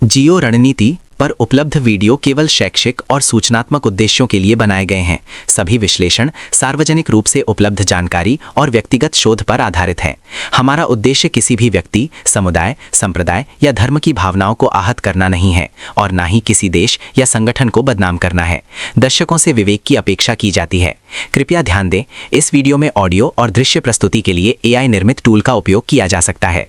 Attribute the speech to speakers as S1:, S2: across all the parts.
S1: जियो रणनीति पर उपलब्ध वीडियो केवल शैक्षिक और सूचनात्मक उद्देश्यों के लिए बनाए गए हैं। सभी विश्लेषण सार्वजनिक रूप से उपलब्ध जानकारी और व्यक्तिगत शोध पर आधारित है। हमारा उद्देश्य किसी भी व्यक्ति, समुदाय, संप्रदाय या धर्म की भावनाओं को आहत करना नहीं है और ना ही किसी देश या संगठन को बदनाम करना है। दर्शकों से विवेक की अपेक्षा की जाती है। कृपया ध्यान दें, इस वीडियो में ऑडियो और दृश्य प्रस्तुति के लिए AI निर्मित टूल का उपयोग किया जा सकता है।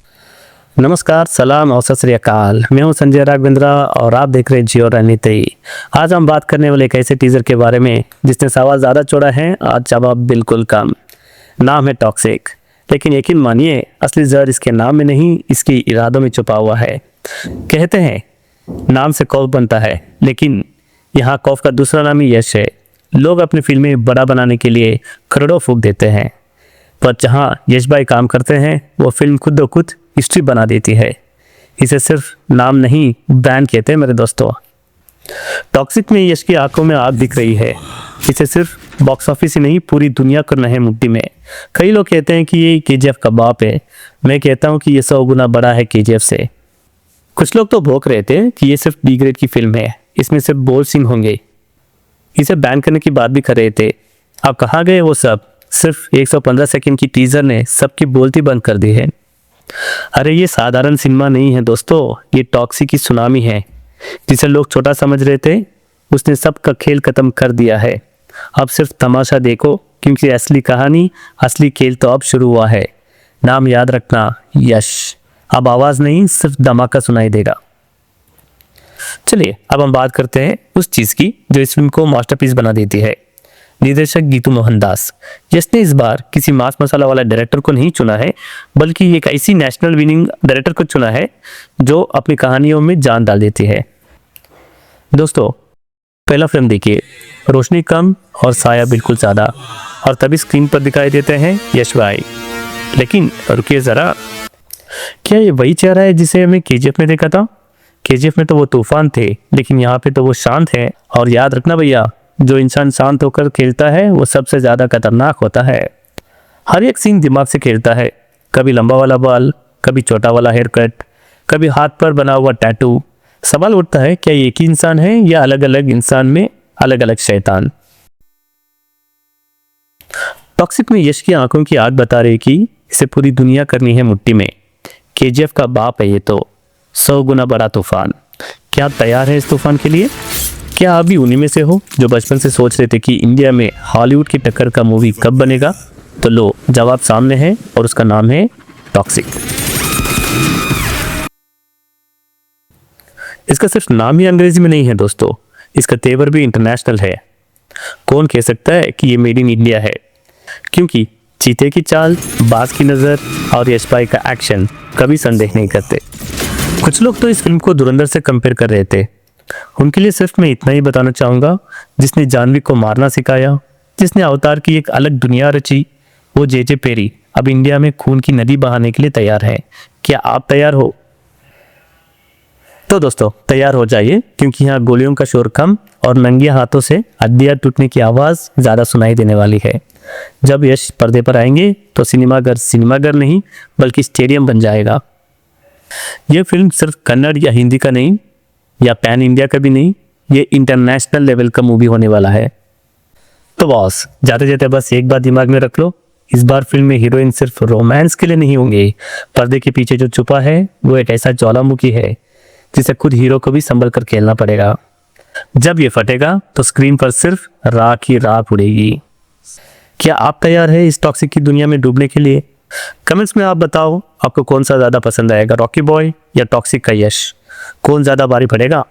S2: नमस्कार, सलाम और सत श्री अकाल। मैं हूं संजय राघवेंद्र और आप देख रहे हैं जियो रणनीति। आज हम बात करने वाले एक ऐसे टीजर के बारे में जिसने सवाल ज़्यादा छोड़ा है और जवाब बिल्कुल कम। नाम है टॉक्सिक, लेकिन यकीन मानिए असली जहर इसके नाम में नहीं, इसके इरादों में छुपा हुआ है। कहते हैं नाम से खौफ बनता है, लेकिन यहाँ खौफ का दूसरा नाम ही यश है। लोग अपनी फिल्में बड़ा बनाने के लिए करोड़ों फूंक देते हैं, पर जहाँ यश भाई काम करते हैं वो फिल्म खुद ब खुद हिस्ट्री बना देती है। इसे सिर्फ नाम नहीं, ब्रांड कहते हैं मेरे दोस्तों। टॉक्सिक में यश की आंखों में आग दिख रही है। इसे सिर्फ बॉक्स ऑफिस ही नहीं, पूरी दुनिया करना है मुट्ठी में। कई लोग कहते हैं कि ये KGF का बाप है। मैं कहता हूँ कि ये 100 गुना बड़ा है KGF से। कुछ लोग तो भौंक रहे थे कि ये सिर्फ B ग्रेड की फिल्म है, इसमें सिर्फ बोल्ड सीन होंगे। इसे बैन करने की बात भी कर रहे थे। अब कहाँ गए वो सब? सिर्फ 115 सेकंड की टीजर ने सबकी बोलती बंद कर दी है। अरे ये साधारण सिनेमा नहीं है दोस्तों, ये टॉक्सिक की सुनामी है। जिसे लोग छोटा समझ रहे थे, उसने सबका खेल खत्म कर दिया है। अब सिर्फ तमाशा देखो, क्योंकि असली कहानी, असली खेल तो अब शुरू हुआ है। नाम याद रखना, यश। अब आवाज नहीं, सिर्फ धमाका सुनाई देगा। चलिए अब हम बात करते हैं उस चीज की जो इस फिल्म को मास्टरपीस बना देती है। निर्देशक गीतू मोहनदास। जिसने इस बार किसी मास मसाला वाला डायरेक्टर को नहीं चुना है, बल्कि एक ऐसी नेशनल विनिंग डायरेक्टर को चुना है जो अपनी कहानियों में जान डाल देती है। दोस्तों, पहला फिल्म देखिए, रोशनी कम और साया बिल्कुल ज्यादा, और तभी स्क्रीन पर दिखाई देते हैं यश भाई। लेकिन रुकिए जरा, क्या ये वही चेहरा है जिसे हमें KGF में देखा था? KGF में तो वो तूफान थे, लेकिन यहाँ पे तो वो शांत है। और याद रखना भैया, जो इंसान शांत होकर खेलता है वो सबसे ज्यादा खतरनाक होता है। हर एक सीन दिमाग से खेलता है। कभी लंबा वाला बाल, कभी छोटा वाला हेयर कट, कभी हाथ पर बना हुआ टैटू। सवाल उठता है, क्या ये एक ही इंसान है या अलग अलग इंसान में अलग अलग शैतान? टॉक्सिक में यश की आंखों की आग बता रही कि इसे पूरी दुनिया करनी है मुट्ठी में। KGF का बाप है ये तो, 100 गुना बड़ा तूफान। क्या तैयार है इस तूफान के लिए? क्या आप भी उन्हीं में से हो जो बचपन से सोच रहे थे कि इंडिया में हॉलीवुड की टक्कर का मूवी कब बनेगा? तो लो, जवाब सामने है, और उसका नाम है टॉक्सिक। इसका सिर्फ नाम ही अंग्रेजी में नहीं है दोस्तों, इसका तेवर भी इंटरनेशनल है। कौन कह सकता है कि ये मेड इन इंडिया है? क्योंकि चीते की चाल, बाज की नजर और यश भाई का एक्शन कभी संदेह नहीं करते। कुछ लोग तो इस फिल्म को धुरंधर से कंपेयर कर रहे थे। उनके लिए सिर्फ मैं इतना ही बताना चाहूँगा, जिसने जानवी को मारना सिखाया, जिसने अवतार की एक अलग दुनिया रची, वो JJ पेरी अब इंडिया में खून की नदी बहाने के लिए तैयार है। क्या आप तैयार हो? तो दोस्तों तैयार हो जाइए, क्योंकि यहाँ गोलियों का शोर कम और नंगे हाथों से हड्डियाँ टूटने की आवाज़ ज़्यादा सुनाई देने वाली है। जब यश पर्दे पर आएंगे तो सिनेमाघर नहीं, बल्कि स्टेडियम बन जाएगा। यह फिल्म सिर्फ कन्नड़ या हिंदी का नहीं, या पैन इंडिया का भी नहीं, ये इंटरनेशनल लेवल का मूवी होने वाला है। तो बॉस, जाते जाते बस एक बात दिमाग में रख लो, इस बार फिल्म में हीरोइन सिर्फ रोमांस के लिए नहीं होंगे। पर्दे के पीछे जो छुपा है वो एक ऐसा ज्वालामुखी है जिसे खुद हीरो को भी संभल कर खेलना पड़ेगा। जब ये फटेगा तो स्क्रीन पर सिर्फ राख ही राख उड़ेगी। क्या आप तैयार है इस टॉक्सिक की दुनिया में डूबने के लिए? कमेंट्स में आप बताओ, आपको कौन सा ज्यादा पसंद आएगा, रॉकी बॉय या टॉक्सिक का यश? कौन ज्यादा भारी पड़ेगा?